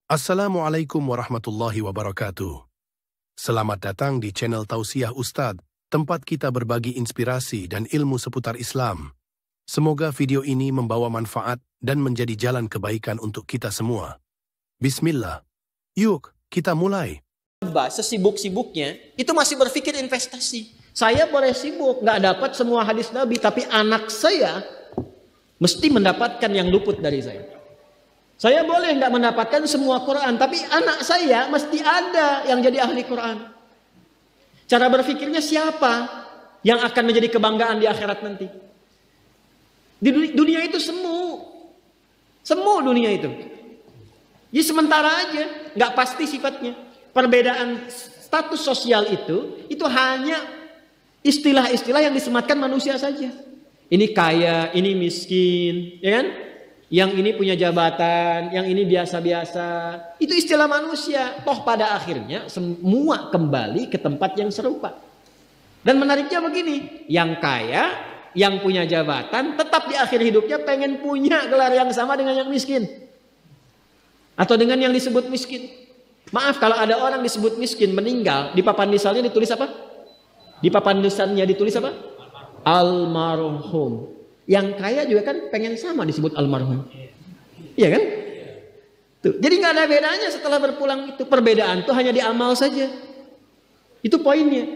Assalamualaikum warahmatullahi wabarakatuh. Selamat datang di channel Tausiah Ustadz, tempat kita berbagi inspirasi dan ilmu seputar Islam. Semoga video ini membawa manfaat dan menjadi jalan kebaikan untuk kita semua. Bismillah. Yuk, kita mulai. Sesibuk-sibuknya, itu masih berpikir investasi. Saya boleh sibuk, nggak dapat semua hadis Nabi, tapi anak saya mesti mendapatkan yang luput dari saya. Saya boleh nggak mendapatkan semua Quran, tapi anak saya mesti ada yang jadi ahli Quran. Cara berpikirnya siapa yang akan menjadi kebanggaan di akhirat nanti? Di dunia itu semu dunia itu. Jadi sementara aja, nggak pasti sifatnya. Perbedaan status sosial itu hanya istilah-istilah yang disematkan manusia saja. Ini kaya, ini miskin, ya kan? Yang ini punya jabatan, yang ini biasa-biasa. Itu istilah manusia. Toh pada akhirnya semua kembali ke tempat yang serupa. Dan menariknya begini, yang kaya, yang punya jabatan, tetap di akhir hidupnya pengen punya gelar yang sama dengan yang miskin. Atau dengan yang disebut miskin. Maaf kalau ada orang disebut miskin meninggal, di papan nisannya ditulis apa? Di papan nisannya ditulis apa? Almarhum. Yang kaya juga kan pengen sama disebut almarhum. Iya kan? Tuh. Jadi nggak ada bedanya setelah berpulang itu. Perbedaan tuh hanya di amal saja. Itu poinnya.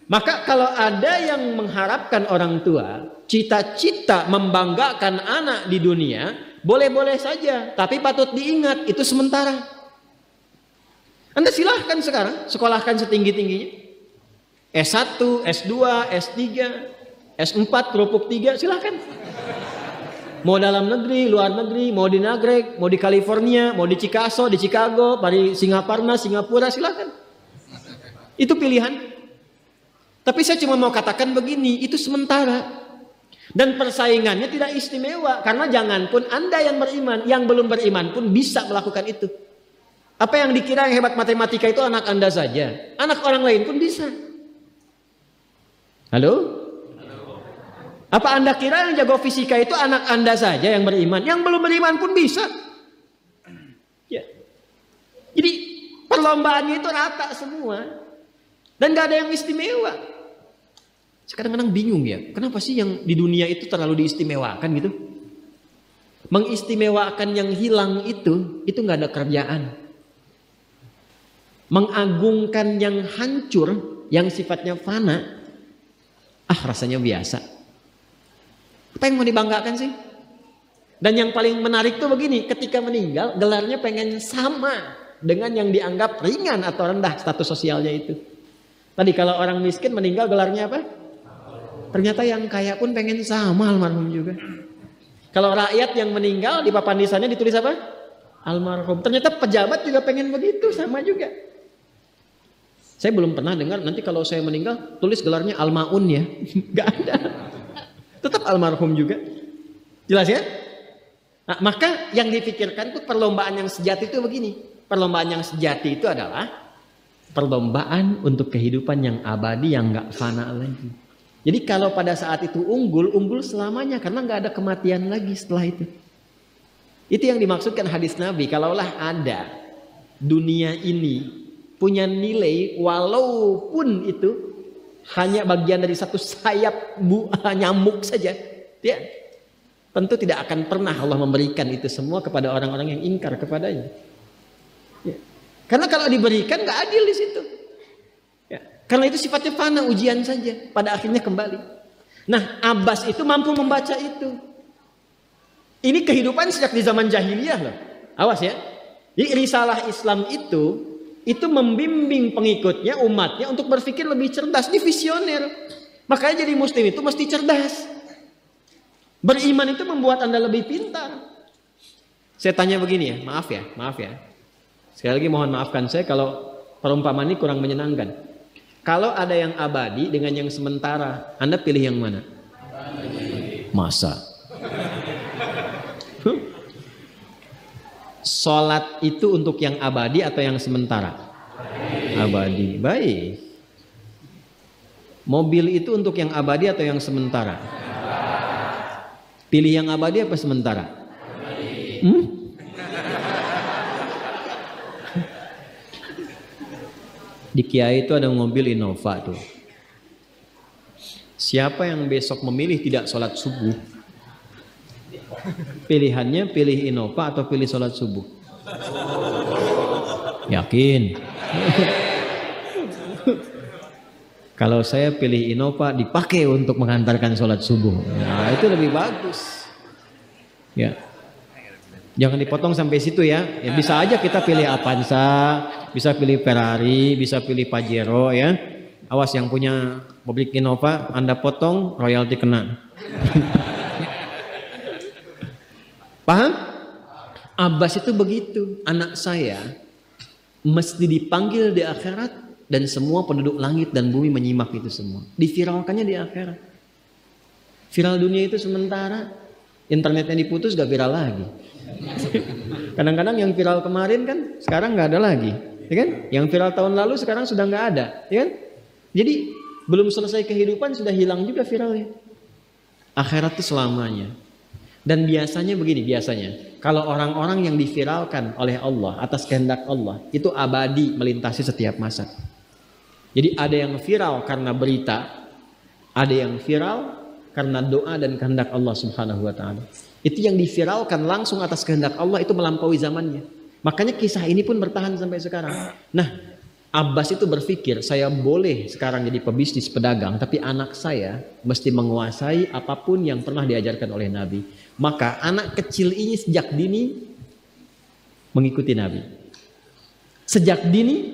Maka kalau ada yang mengharapkan orang tua, cita-cita membanggakan anak di dunia, boleh-boleh saja. Tapi patut diingat, itu sementara. Anda silahkan sekarang sekolahkan setinggi-tingginya. S1, S2, S3, S4, kerupuk 3, silahkan. Mau dalam negeri, luar negeri, mau di Nagreg, mau di California, mau di Chicago, di Chicago, di Singapura, silahkan. Itu pilihan. Tapi saya cuma mau katakan begini, itu sementara. Dan persaingannya tidak istimewa. Karena janganpun Anda yang beriman, yang belum beriman pun bisa melakukan itu. Apa yang dikira yang hebat matematika itu anak Anda saja. Anak orang lain pun bisa. Halo? Apa Anda kira yang jago fisika itu anak Anda saja yang beriman? Yang belum beriman pun bisa. Ya. Jadi perlombaannya itu rata semua. Dan gak ada yang istimewa. Kadang-kadang bingung ya. Kenapa sih yang di dunia itu terlalu diistimewakan gitu? Mengistimewakan yang hilang itu gak ada kerjaan. Mengagungkan yang hancur, yang sifatnya fana, rasanya biasa. Apa yang mau dibanggakan sih? Dan yang paling menarik tuh begini, ketika meninggal gelarnya pengen sama dengan yang dianggap ringan atau rendah status sosialnya itu. Tadi kalau orang miskin meninggal gelarnya apa? Ternyata yang kaya pun pengen sama almarhum juga. Kalau rakyat yang meninggal di papan nisannya ditulis apa? Almarhum. Ternyata pejabat juga pengen begitu, sama juga. Saya belum pernah dengar nanti kalau saya meninggal tulis gelarnya Almaun ya. Gak ada. Tetap almarhum juga. Jelas ya? Nah, maka yang dipikirkan itu perlombaan yang sejati itu begini. Perlombaan yang sejati itu adalah perlombaan untuk kehidupan yang abadi yang gak fana lagi. Jadi kalau pada saat itu unggul selamanya karena gak ada kematian lagi setelah itu. Itu yang dimaksudkan hadis Nabi. Kalaulah ada dunia ini punya nilai walaupun itu hanya bagian dari satu sayap nyamuk saja, ya, tentu tidak akan pernah Allah memberikan itu semua kepada orang-orang yang ingkar kepadanya. Ya. Karena kalau diberikan nggak adil di situ. Ya. Karena itu sifatnya fana, ujian saja. Pada akhirnya kembali. Nah, Abbas itu mampu membaca itu. Ini kehidupan sejak di zaman jahiliyah loh. Awas ya. Jadi risalah Islam itu membimbing pengikutnya, umatnya untuk berpikir lebih cerdas, di visioner. Makanya jadi muslim itu mesti cerdas. Beriman itu membuat Anda lebih pintar. Saya tanya begini ya, maaf ya. Sekali lagi mohon maafkan saya kalau perumpamaan ini kurang menyenangkan. Kalau ada yang abadi dengan yang sementara, Anda pilih yang mana? Masa? Sholat itu untuk yang abadi atau yang sementara? Abadi. Baik. Mobil itu untuk yang abadi atau yang sementara? Pilih yang abadi apa sementara? Di Kiai itu ada mobil Innova tuh. Siapa yang besok memilih tidak sholat subuh, pilihannya pilih Innova atau pilih sholat subuh? Yakin? Kalau saya pilih Innova dipakai untuk mengantarkan sholat subuh. Nah, itu lebih bagus. Ya. Jangan dipotong sampai situ ya. Ya bisa aja kita pilih Avanza, bisa pilih Ferrari, bisa pilih Pajero ya. Awas yang punya mobil Innova, Anda potong royalti kena. Paham? Abbas itu begitu. Anak saya mesti dipanggil di akhirat. Dan semua penduduk langit dan bumi menyimak itu semua. Diviralkannya di akhirat. Viral dunia itu sementara. Internetnya diputus gak viral lagi. Kadang-kadang yang viral kemarin kan sekarang gak ada lagi. Ya kan? Yang viral tahun lalu sekarang sudah gak ada. Ya kan? Jadi belum selesai kehidupan sudah hilang juga viralnya. Akhirat itu selamanya. Dan biasanya begini, kalau orang-orang yang diviralkan oleh Allah atas kehendak Allah itu abadi melintasi setiap masa. Jadi ada yang viral karena berita, ada yang viral karena doa dan kehendak Allah Subhanahu wa taala. Itu yang diviralkan langsung atas kehendak Allah itu melampaui zamannya. Makanya kisah ini pun bertahan sampai sekarang. Nah, Abbas itu berpikir, saya boleh sekarang jadi pebisnis pedagang, tapi anak saya mesti menguasai apapun yang pernah diajarkan oleh Nabi. Maka anak kecil ini sejak dini mengikuti Nabi. Sejak dini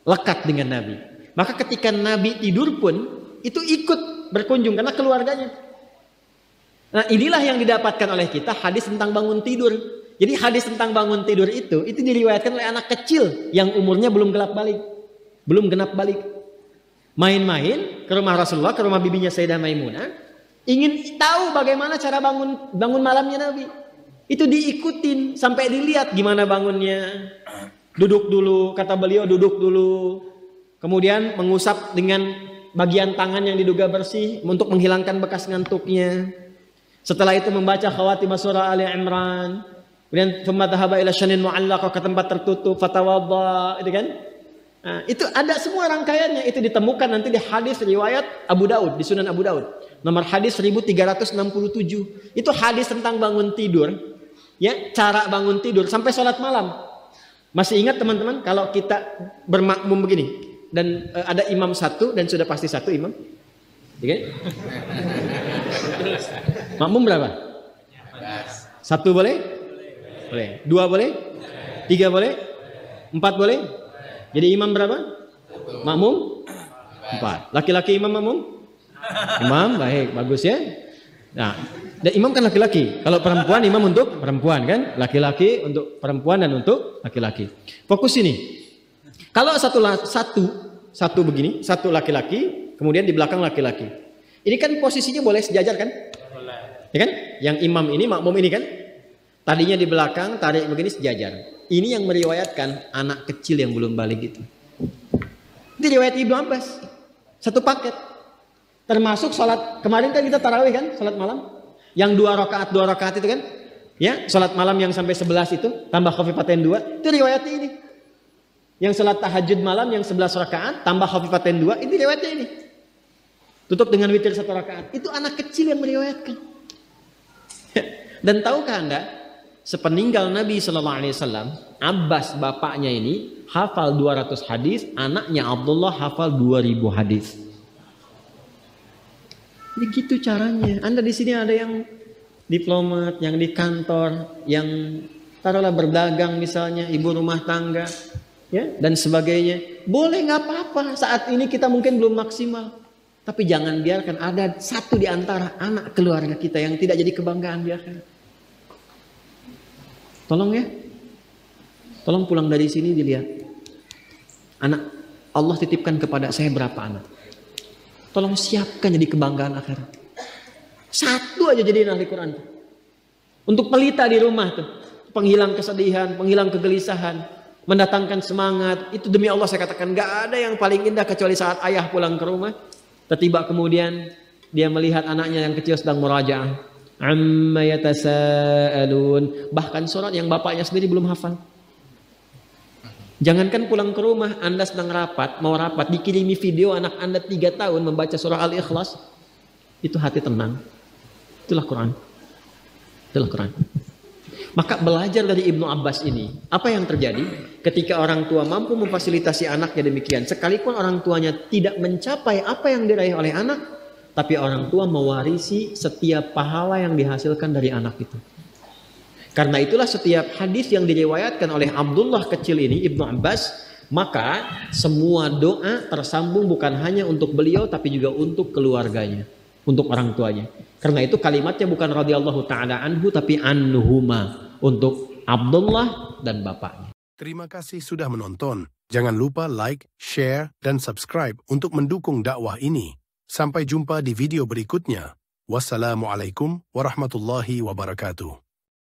lekat dengan Nabi. Maka ketika Nabi tidur pun itu ikut berkunjung karena keluarganya. Nah, inilah yang didapatkan oleh kita hadis tentang bangun tidur. Jadi hadis tentang bangun tidur itu diriwayatkan oleh anak kecil yang umurnya belum genap balik. Main-main ke rumah Rasulullah, ke rumah bibinya Sayyidah Maimunah, ingin tahu bagaimana cara bangun malamnya Nabi. Itu diikutin sampai dilihat gimana bangunnya. Duduk dulu, kata beliau duduk dulu. Kemudian mengusap dengan bagian tangan yang diduga bersih untuk menghilangkan bekas ngantuknya. Setelah itu membaca khawatimah surah Ali Imran. Kemudian thumma dhahaba ila syanin mu'allaqah, ke tempat tertutup, fatawadda, itu kan? Nah, itu ada semua rangkaiannya, itu ditemukan nanti di hadis riwayat Abu Daud, di Sunan Abu Daud. Nomor hadis 1367. Itu hadis tentang bangun tidur, ya, cara bangun tidur sampai sholat malam. Masih ingat teman-teman kalau kita bermakmum begini dan ada imam satu dan sudah pasti satu imam, ya kan? Makmum berapa? Satu boleh? Boleh. Dua boleh? Tiga boleh? Empat boleh? Jadi imam berapa? Makmum? Empat. Laki-laki imam makmum? Imam, baik, bagus ya. Nah, dan imam kan laki-laki. Kalau perempuan imam untuk perempuan kan? Laki-laki untuk perempuan dan untuk laki-laki. Fokus ini. Kalau satu begini, satu laki-laki, kemudian di belakang laki-laki. Ini kan posisinya boleh sejajar kan? Ya kan? Yang imam ini, makmum ini kan? Tadinya di belakang, tarik begini sejajar. Ini yang meriwayatkan anak kecil yang belum balik itu. Itu riwayat Ibnu Abbas. Satu paket. Termasuk sholat, kemarin kan kita tarawih kan? Sholat malam. Yang dua rakaat itu kan? Ya, sholat malam yang sampai 11 itu, tambah khafifatain 2. Itu riwayatnya ini. Yang sholat tahajud malam yang 11 rakaat, tambah khafifatain 2. Ini riwayatnya ini. Tutup dengan witir 1 rakaat. Itu anak kecil yang meriwayatkan. Dan tahukah Anda? Sepeninggal Nabi SAW, Abbas bapaknya ini hafal 200 hadis, anaknya Abdullah hafal 2000 hadis. Jadi gitu caranya. Anda di sini ada yang diplomat, yang di kantor, yang taruhlah berdagang misalnya, ibu rumah tangga, ya, dan sebagainya. Boleh, nggak apa-apa. Saat ini kita mungkin belum maksimal, tapi jangan biarkan ada satu di antara anak keluarga kita yang tidak jadi kebanggaan di akhirat. Tolong ya, tolong pulang dari sini dilihat. Anak Allah titipkan kepada saya berapa anak? Tolong siapkan jadi kebanggaan akhirat. Satu aja jadi ahli Quran. Untuk pelita di rumah tuh, penghilang kesedihan, penghilang kegelisahan, mendatangkan semangat. Itu demi Allah saya katakan, gak ada yang paling indah kecuali saat ayah pulang ke rumah. Tiba kemudian dia melihat anaknya yang kecil sedang murajaah. Amma yatasaalun, bahkan surat yang bapaknya sendiri belum hafal. Jangankan pulang ke rumah, Anda sedang rapat, mau rapat, dikirimi video anak Anda 3 tahun membaca surah Al-Ikhlas, itu hati tenang. Itulah Quran. Itulah Quran. Maka belajar dari Ibnu Abbas ini, apa yang terjadi ketika orang tua mampu memfasilitasi anaknya demikian, sekalipun orang tuanya tidak mencapai apa yang diraih oleh anak, tapi orang tua mewarisi setiap pahala yang dihasilkan dari anak itu. Karena itulah setiap hadis yang diriwayatkan oleh Abdullah kecil ini, Ibnu Abbas, maka semua doa tersambung bukan hanya untuk beliau tapi juga untuk keluarganya, untuk orang tuanya. Karena itu kalimatnya bukan radhiyallahu taala anhu tapi anhuma, untuk Abdullah dan bapaknya. Terima kasih sudah menonton. Jangan lupa like, share, dan subscribe untuk mendukung dakwah ini. Sampai jumpa di video berikutnya. Wassalamualaikum warahmatullahi wabarakatuh.